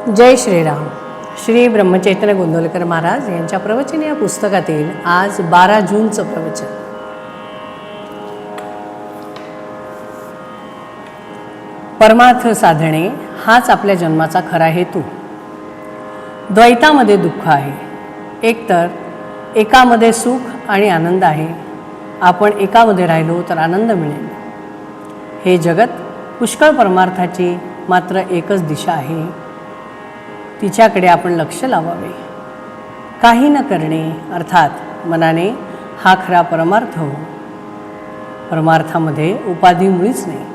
जय श्रीराम. श्री ब्रह्मचैतन्य गोंदवलेकर महाराज यांच्या प्रवचन या पुस्तकातील आज 12 जूनचं प्रवचन. परमार्थ साधणे हाच आपल्या जन्माचा खरा हेतू. द्वैतामध्ये दुःख आहे, एकतर एकामध्ये सुख आणि आनंद आहे. आपण एकामध्ये राहिलो तर आनंद मिळेल. हे जगत पुष्कळ परमार्थाची मात्र एकच दिशा आहे, तिच्याकडे आपण लक्ष लावावे. काही न करणे अर्थात मनाने हा खरा परमार्थ हो. परमार्थामध्ये उपाधी मुळीच नाही.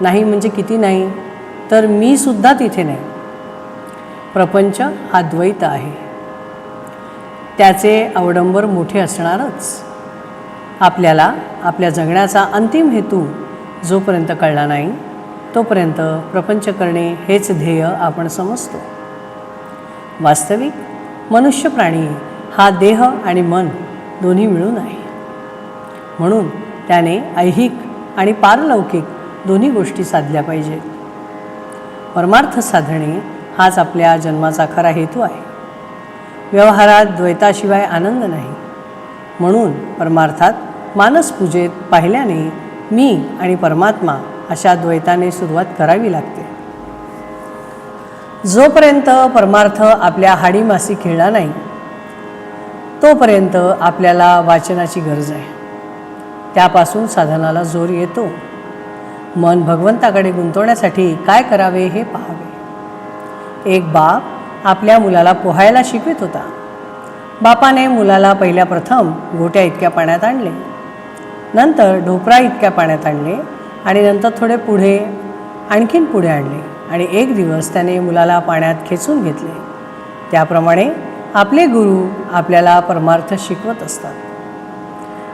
नाही म्हणजे किती नाही, तर मी सुद्धा तिथे नाही. प्रपंच हा द्वैत आहे, त्याचे अवडंबर मोठे असणारच. आपल्याला आपल्या जगण्याचा अंतिम हेतू जोपर्यंत कळला नाही तोपर्यंत प्रपंच करणे हेच ध्येय आपण समजतो. वास्तविक मनुष्य प्राणी हा देह आणि मन दोन्ही मिळून आहे. म्हणून त्याने ऐहिक आणि पारलौकिक दोन्ही गोष्टी साधल्या पाहिजेत. परमार्थ साधणे हाच आपल्या जन्माचा खरा हेतू आहे. व्यवहारात द्वैताशिवाय आनंद नाही. म्हणून परमार्थात मानसपूजेत पाहिल्याने मी आणि परमात्मा अशा द्वैताने सुरुवात करावी लागते. जोपर्यंत परमार्थ आपल्या हाडीमासी खेळला नाही तोपर्यंत आपल्याला वाचनाची गरज आहे. त्यापासून साधनाला जोर येतो. मन भगवंताकडे गुंतवण्यासाठी काय करावे हे पाहावे. एक बाप आपल्या मुलाला पोहायला शिकवित होता. बापाने मुलाला पहिल्या प्रथम गोट्या इतक्या पाण्यात आणले, नंतर ढोपरा इतक्या पाण्यात आणले आणि नंतर थोडे पुढे आणखीन पुढे आणले आणि एक दिवस त्याने मुलाला पाण्यात खेचून घेतले. त्याप्रमाणे आपले गुरु आपल्याला परमार्थ शिकवत असतात.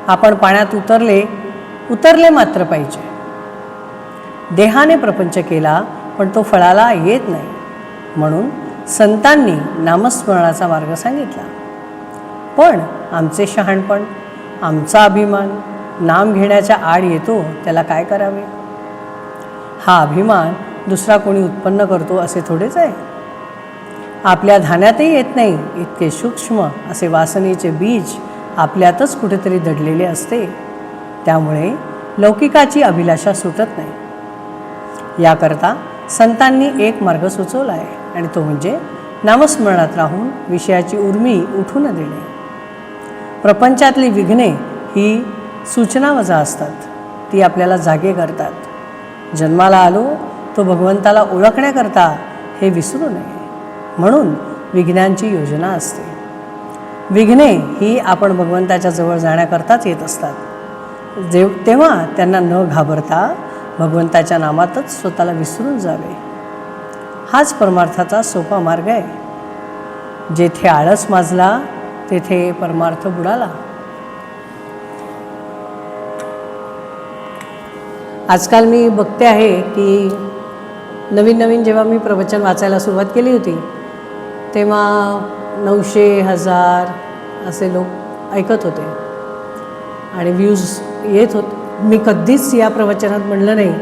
आपण पाण्यात उतरले मात्र पाहिजे. देहाने प्रपंच केला पण तो फळाला येत नाही. म्हणून संतांनी नामस्मरणाचा मार्ग सांगितला. पण आमचे शहाणपण, आमचा अभिमान नाम घेण्याच्या आड येतो, त्याला काय करावे? हा अभिमान दुसरा कोणी उत्पन्न करतो असे थोडेच आहे. आपल्या ध्यानातही येत नाही इतके सूक्ष्म असे वासनेचे बीज आपल्यातच कुठेतरी दडलेले असते. त्यामुळे लौकिकाची अभिलाषा सुटत नाही. याकरता संतांनी एक मार्ग सुचवला आहे आणि तो म्हणजे नामस्मरणात राहून विषयाची उर्मी उठू न देणे. प्रपंचातली विघ्ने ही सूचनावजा असतात. ती आपल्याला जागे करतात. जन्माला आलो तो भगवंताला ओळखण्याकरता हे विसरू नये. म्हणून विघ्नांची योजना असते. विघ्ने ही आपण भगवंताच्या जवळ जाण्याकरताच येत असतात. तेव्हा त्यांना न घाबरता भगवंताच्या नामातच स्वतःला विसरून जावे. हाच परमार्थाचा सोपा मार्ग आहे. जेथे आळस माजला तेथे परमार्थ बुडाला. आजकाल मी बघते आहे की नवीन जेव्हा मी प्रवचन वाचायला सुरुवात केली होती तेव्हा 900, 1000 असे लोक ऐकत होते आणि व्ह्यूज येत होते. मी कधीच या प्रवचनात म्हटलं नाही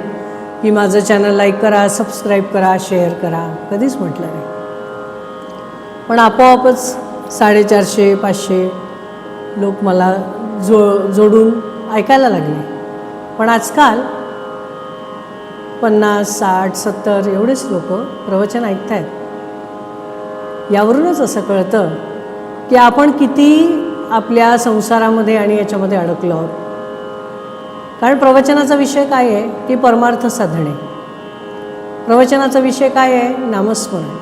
की माझं चॅनल लाईक करा, सबस्क्राईब करा, शेअर करा, कधीच म्हटलं नाही. पण आपोआपच 450, 500 लोक मला जोडून ऐकायला लागले. पण आजकाल 50, 60, 70 एवढेच लोक प्रवचन ऐकत आहेत. यावरूनच असं कळतं की आपण किती आपल्या संसारामध्ये आणि याच्यामध्ये अडकलो आहोत. कारण प्रवचनाचा विषय काय आहे की परमार्थ साधणे. प्रवचनाचा विषय काय आहे? नामस्मरण.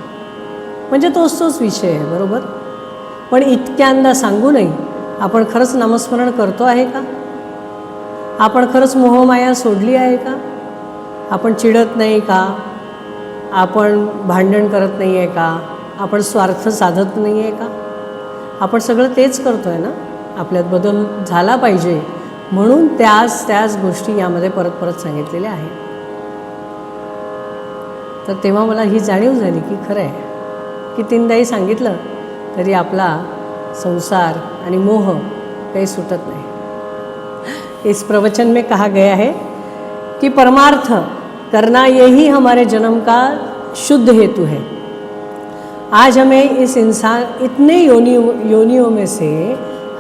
म्हणजे तोच विषय आहे, बरोबर. पण इतक्यांदा सांगूनही आपण खरंच नामस्मरण करतो आहे का? आपण खरंच मोहमाया सोडली आहे का? आपण चिडत नाही का? आपण भांडण करत नाही आहे का? आपण स्वार्थ साधत नाही आहे का? आपण सगळं तेच करतो आहे ना. आपल्यात बदल झाला पाहिजे म्हणून त्याच गोष्टी यामध्ये परत सांगितलेल्या आहेत. तर तेव्हा मला ही जाणीव झाली की खरं आहे की 3दाही सांगितलं तरी आपला संसार आणि मोह काही सुटत नाही. इस प्रवचन में कहा गया है कि परमार्थ करना यही हमारे जन्म का शुद्ध हेतु है। आज हमें इस इंसान इतने योनियों में से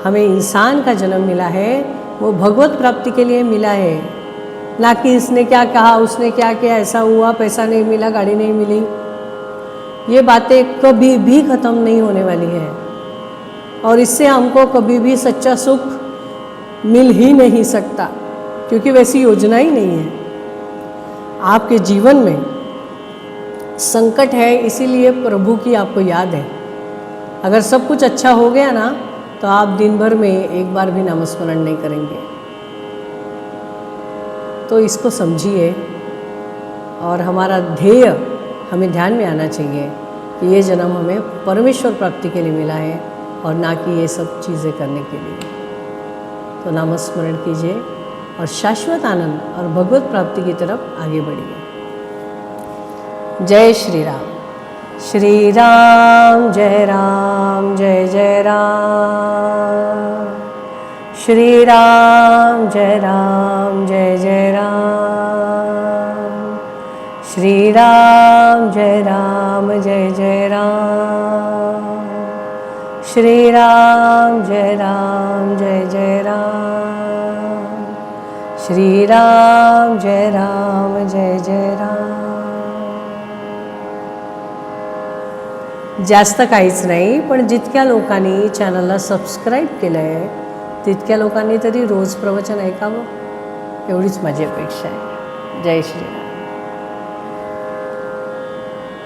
हमें इंसान का जन्म मिला है, वो भगवत प्राप्ति के लिए मिला है, ना कि इसने क्या कहा, उसने क्या किया, ऐसा हुआ, पैसा नहीं मिला, गाड़ी नहीं मिली। ये बातें कभी भी ख़त्म नहीं होने वाली है और इससे हमको कभी भी सच्चा सुख मिल ही नहीं सकता, क्योंकि वैसी योजना ही नहीं है। आपके जीवन में संकट है, इसीलिए प्रभु की आपको याद है। अगर सब कुछ अच्छा हो गया ना, तो आप दिन भर में एक बार भी नामस्मरण नहीं करेंगे। तो इसको समझिए और हमारा ध्येय हमें ध्यान में आना चाहिए कि ये जन्म हमें परमेश्वर प्राप्ति के लिए मिला है और ना कि ये सब चीज़ें करने के लिए। तो नामस्मरण कीजिए और शाश्वत आनंद और भगवत प्राप्ति की तरफ आगे बढ़िए। जय श्री राम। श्री राम जय राम, जय जय राम। श्री राम जय राम, जय जय राम। श्री राम जय राम, जय जय राम। श्री राम जय राम, जय जय राम। श्री राम जय राम, जय जय राम। जास्त काहीच नाही, पण जितक्या लोकांनी चॅनलला सबस्क्राईब केलं आहे तितक्या लोकांनी तरी रोज प्रवचन ऐकावं, एवढीच माझी अपेक्षा आहे। जय श्री राम।